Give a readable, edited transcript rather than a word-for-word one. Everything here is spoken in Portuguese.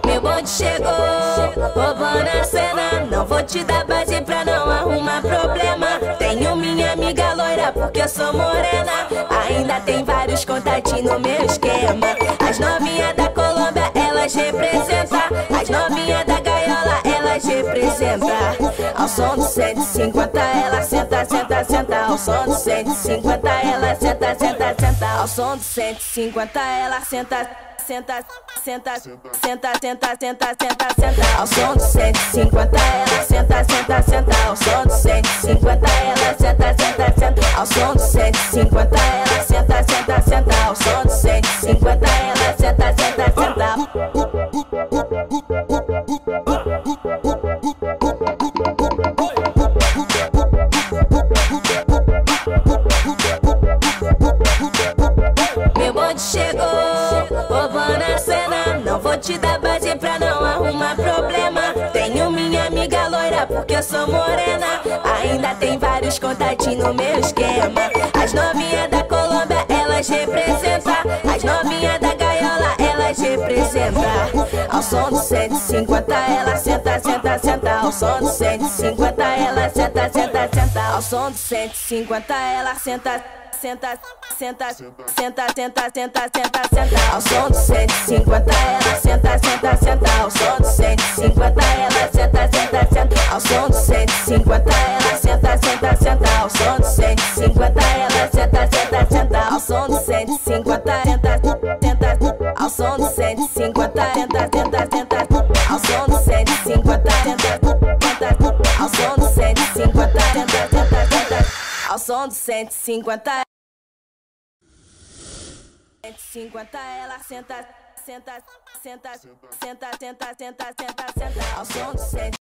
Meu bonde chegou, roubando a cena. Não vou te dar base pra não arrumar problema. Tenho minha amiga loira porque eu sou morena. Ainda tem vários contatinhos no meu esquema. As novinhas da Colômbia, elas representam. As novinhas da gaiola, elas representam. Ao som do 150 ela senta, senta, senta. Ao som do 150 ela senta, senta, senta. Ao som do 150 ela senta, senta, senta, senta, senta, senta, senta, senta. Ao som do 150 ela senta, senta, senta. Ao som do 150 ela senta, senta, senta. Ao som do 150 ela senta, senta, senta. Ao som do 150 ela senta, senta, senta. Meu bonde chegou, roubando a cena. Não vou te dar base pra não arrumar problema. Tenho minha amiga loira porque eu sou morena. Ainda tem vários contatinhos no meu esquema. As novinhas da Colômbia, elas representam. As novinhas da gaiola, elas representam. Ao som do 150 ela senta, senta, senta. Ao som do 150 ela senta, senta, senta. Ao som do 150 ela senta, senta, senta, senta, senta, senta, senta, senta. Ao som do 150 ela senta, senta, senta. Ao som do 150 ela senta, senta, senta. Ao som do 150 ela senta, senta, senta. Ao som do 150 ela senta, senta, senta. Ao som do 150 senta, senta. Ao som do 150 senta, senta, senta. Ao som do 150 senta, senta. Ao som do 150 senta, senta, senta. Ao som do 150 150 ela senta, senta, senta, senta, senta, senta, senta, senta. Ao som do 150